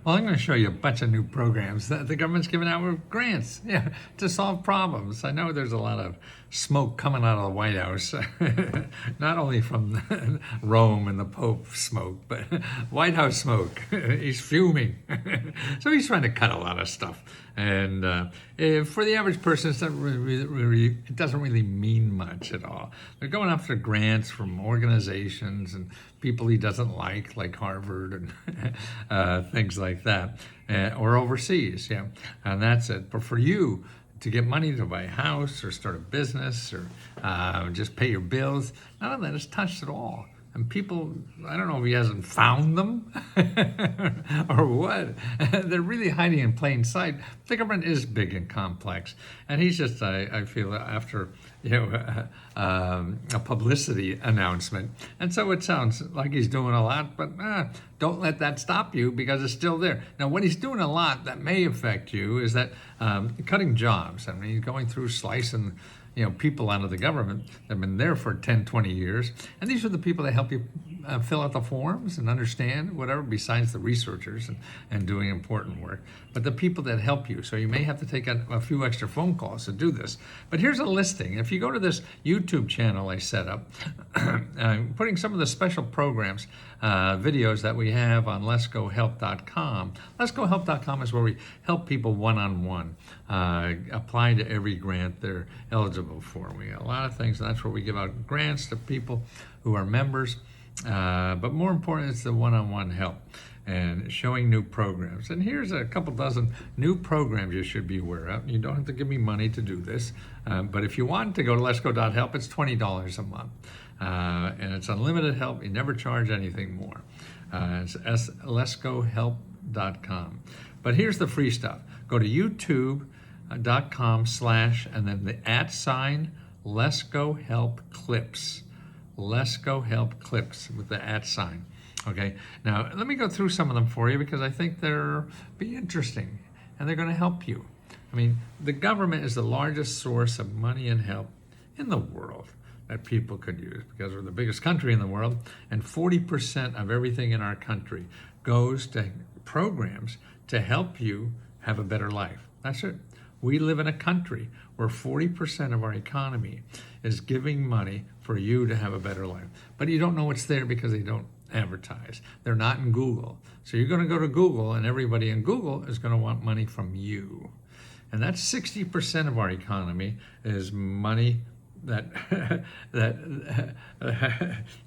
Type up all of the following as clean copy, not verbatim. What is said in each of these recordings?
Well, I'm going to show you a bunch of new programs that the government's giving out with grants, to solve problems. I know there's a lot of smoke coming out of the White House, not only from Rome and the Pope smoke, but White House smoke. He's fuming. So he's trying to cut a lot of stuff. And for the average person, it doesn't really mean much at all. They're going after grants from organizations and people he doesn't like Harvard and things like that, or overseas, and that's it. But for you to get money to buy a house or start a business or just pay your bills, none of that is touched at all. And people, I don't know if he hasn't found them or what. They're really hiding in plain sight. The government is big and complex. And he's just, I feel, after a publicity announcement. And so it sounds like he's doing a lot, but don't let that stop you because it's still there. Now, what he's doing a lot that may affect you is that cutting jobs. I mean, he's going through slicing people out of the government that have been there for 10, 20 years. And these are the people that help you fill out the forms and understand whatever, besides the researchers and doing important work. But the people that help you. So you may have to take a few extra phone calls to do this. But here's a listing. If you go to this YouTube channel I set up, I'm putting some of the special programs, videos that we have on letsgohelp.com. Letsgohelp.com is where we help people one-on-one apply to every grant they're eligible for. We got a lot of things, and that's where we give out grants to people who are members. But more important, it's the one-on-one help and showing new programs. And here's a couple dozen new programs you should be aware of. You don't have to give me money to do this, but if you want to go to letsgo.help, it's $20 a month. And it's unlimited help. You never charge anything more. It's letsgohelp.com. But here's the free stuff. Go to youtube.com/ and then the @ Let's Go Help Clips. Let's Go Help Clips with the @ Okay, now let me go through some of them for you because I think they'll be interesting and they're going to help you. I mean, the government is the largest source of money and help in the world that people could use because we're the biggest country in the world, and 40% of everything in our country goes to programs to help you have a better life. That's it. We live in a country where 40% of our economy is giving money for you to have a better life. But you don't know what's there because they don't advertise. They're not in Google. So you're going to go to Google, and everybody in Google is going to want money from you. And that's 60% of our economy is money that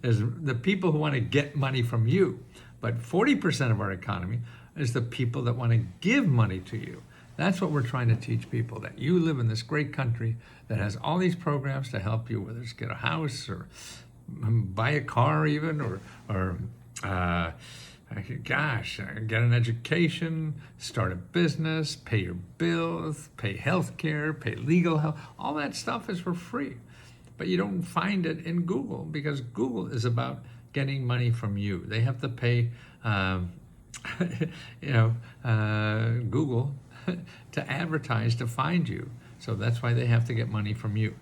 is the people who want to get money from you. But 40% of our economy is the people that want to give money to you. That's what we're trying to teach people, that you live in this great country that has all these programs to help you, whether it's get a house or buy a car even, or get an education, start a business, pay your bills, pay health care, pay legal help. All that stuff is for free. But you don't find it in Google because Google is about getting money from you. They have to pay, Google to advertise to find you. So that's why they have to get money from you.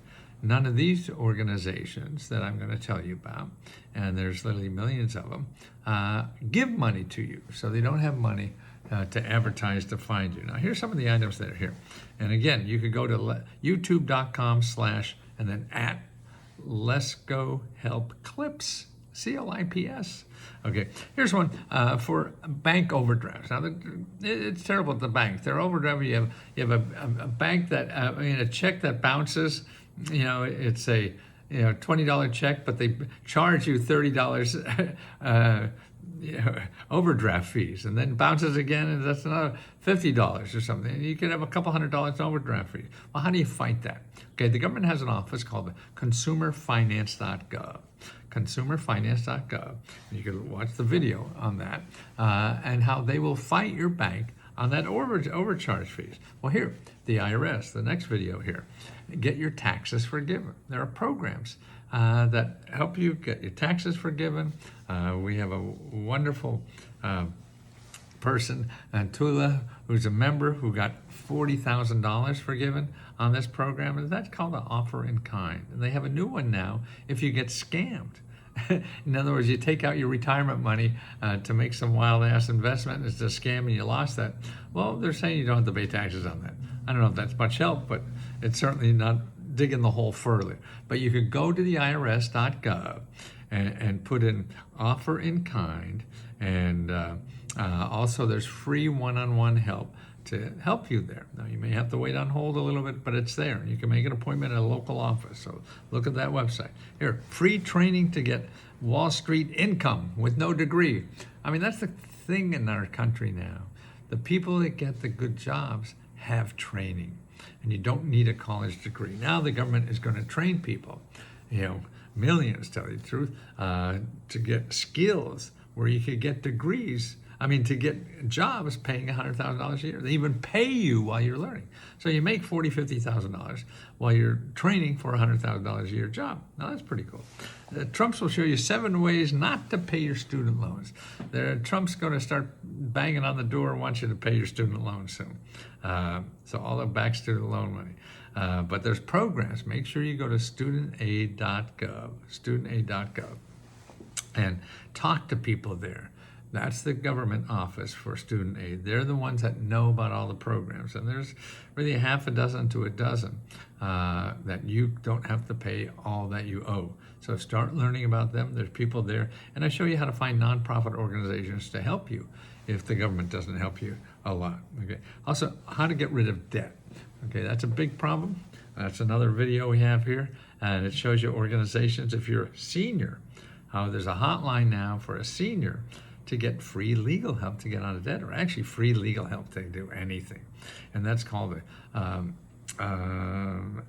None of these organizations that I'm going to tell you about, and there's literally millions of them, give money to you. So they don't have money to advertise to find you. Now, here's some of the items that are here. And again, you could go to youtube.com/ and then Let's Go Help Clips, CLIPS. Okay, here's one for bank overdrafts. Now, it's terrible at the bank. They're overdraft. You have a bank that, a check that bounces. It's a $20 check, but they charge you $30 overdraft fees, and then bounces again, and that's another $50 or something. And you could have a couple $100 overdraft fees. Well, how do you fight that? Okay, the government has an office called consumerfinance.gov. Consumerfinance.gov. You can watch the video on that and how they will fight your bank on that overcharge fees. Well, here, the IRS, the next video here. Get your taxes forgiven. There are programs that help you get your taxes forgiven. We have a wonderful person, Tula, who's a member who got $40,000 forgiven on this program, and that's called an offer in kind. And they have a new one now if you get scammed. In other words, you take out your retirement money to make some wild ass investment. It's a scam and you lost that. Well, they're saying you don't have to pay taxes on that. I don't know if that's much help, but it's certainly not digging the hole further. But you could go to the IRS.gov and put in offer in kind, and also there's free one-on-one help to help you there. Now, you may have to wait on hold a little bit, but it's there. You can make an appointment at a local office. So look at that website. Here, free training to get Wall Street income with no degree. I mean, that's the thing in our country now. The people that get the good jobs have training, and you don't need a college degree. Now the government is going to train people, millions, tell you the truth, to get skills where you could get degrees. I mean, to get jobs paying $100,000 a year. They even pay you while you're learning. So you make $40,000, $50,000 while you're training for a $100,000 a year job. Now that's pretty cool. Trump's will show you 7 ways not to pay your student loans. Trump's going to start banging on the door and wants you to pay your student loans soon. So all the back student loan money. But there's programs. Make sure you go to studentaid.gov, and talk to people there. That's the government office for student aid. They're the ones that know about all the programs. And there's really half a dozen to a dozen that you don't have to pay all that you owe. So start learning about them. There's people there. And I show you how to find nonprofit organizations to help you if the government doesn't help you a lot. Okay. Also, how to get rid of debt. Okay, that's a big problem. That's another video we have here. And it shows you organizations, if you're a senior, how there's a hotline now for a senior to get free legal help to get out of debt, or actually free legal help to do anything. And that's called the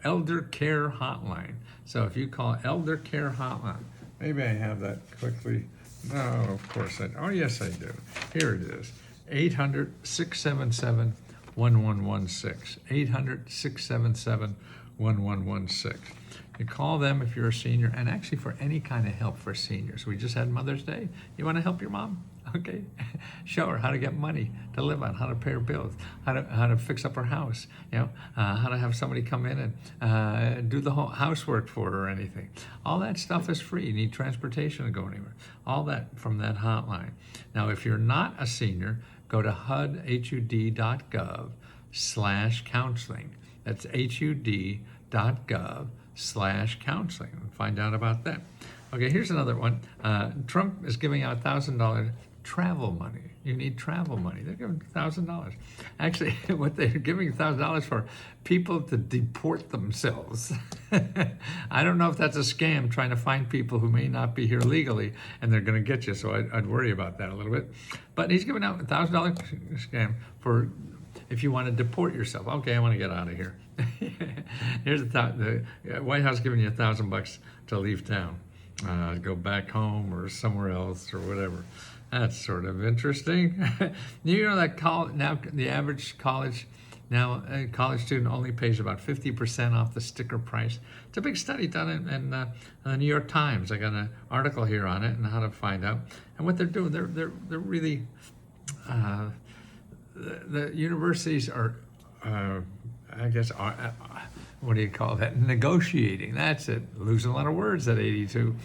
Elder Care Hotline. So if you call Elder Care Hotline, maybe I have that quickly. No, of course I, oh yes I do. Here it is, 800-677-1116, 800-677-1116. You call them if you're a senior, and actually for any kind of help for seniors. We just had Mother's Day. You want to help your mom? Okay, show her how to get money to live on, how to pay her bills, how to fix up her house, how to have somebody come in and do the whole housework for her or anything. All that stuff is free. You need transportation to go anywhere. All that from that hotline. Now, if you're not a senior, go to HUD.gov/counseling. That's HUD.gov/counseling and find out about that. Okay, here's another one. Trump is giving out $1,000 travel money. You need travel money. They're giving $1,000. Actually, what they're giving $1,000 for, people to deport themselves. I don't know if that's a scam, trying to find people who may not be here legally, and they're going to get you. So I'd worry about that a little bit. But he's giving out a $1,000 scam for if you want to deport yourself. Okay, I want to get out of here. Here's the White House giving you $1,000 to leave town, go back home or somewhere else or whatever. That's sort of interesting. You know that now the average college student only pays about 50% off the sticker price. It's a big study done in the New York Times. I got an article here on it and how to find out. And what they're doing, they're really the universities are. I guess, what do you call that? Negotiating. That's it. Losing a lot of words at 82.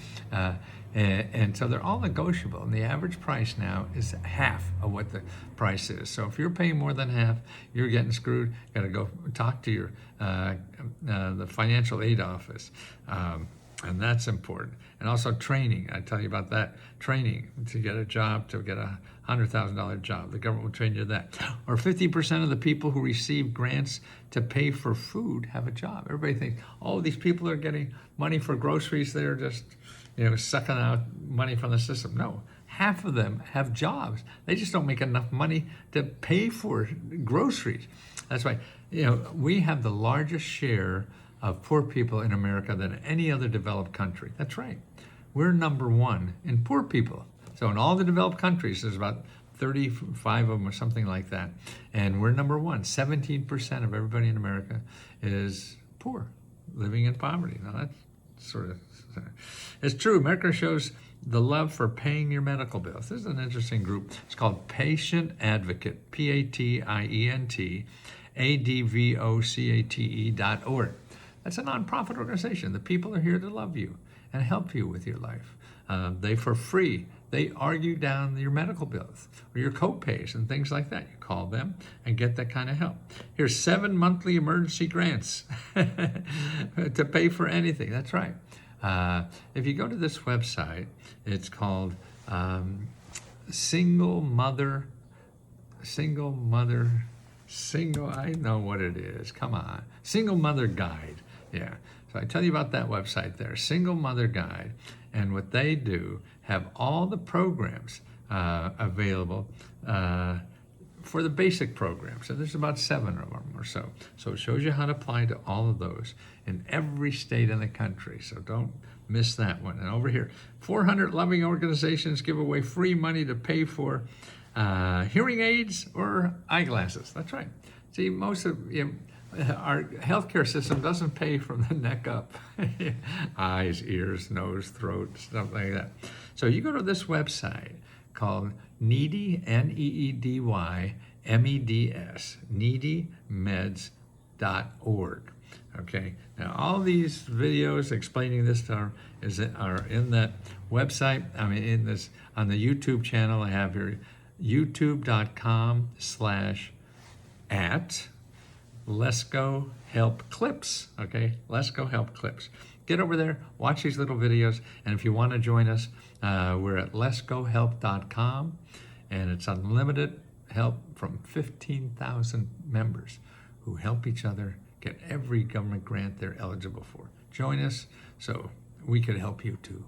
And so they're all negotiable. And the average price now is half of what the price is. So if you're paying more than half, you're getting screwed. You got to go talk to your the financial aid office. And that's important. And also training. I tell you about that. Training to get a job, to get a $100,000 job. The government will train you that. Or 50% of the people who receive grants to pay for food have a job. Everybody thinks, oh, these people are getting money for groceries. They're just, sucking out money from the system. No, half of them have jobs. They just don't make enough money to pay for groceries. That's why, we have the largest share of poor people in America than any other developed country. That's right. We're number one in poor people. So in all the developed countries, there's about 35 of them or something like that. And we're number one. 17% of everybody in America is poor, living in poverty. Now that's sort of, it's true. America shows the love for paying your medical bills. This is an interesting group. It's called Patient Advocate, PATIENT, ADVOCATE.org. That's a nonprofit organization. The people are here to love you and help you with your life. They for free. They argue down your medical bills or your co-pays and things like that. You call them and get that kind of help. Here's 7 monthly emergency grants to pay for anything. That's right. If you go to this website, it's called I know what it is. Come on. Single Mother Guide. Yeah. So I tell you about that website there, Single Mother Guide. And what they do, have all the programs available for the basic programs. So there's about 7 of them or so. So it shows you how to apply to all of those in every state in the country. So don't miss that one. And over here, 400 loving organizations give away free money to pay for hearing aids or eyeglasses. That's right. See, most of our healthcare system doesn't pay from the neck up. Eyes, ears, nose, throat, stuff like that. So you go to this website called Needy, Needy Meds, needymeds.org. Okay. Now all these videos explaining this are in that website. I mean, in this on the YouTube channel. I have here youtube.com/@Let's Go Help Clips. Okay, Let's Go Help Clips. Get over there, watch these little videos, and if you want to join us, we're at letsgohelp.com, and it's unlimited help from 15,000 members who help each other get every government grant they're eligible for. Join us so we could help you too.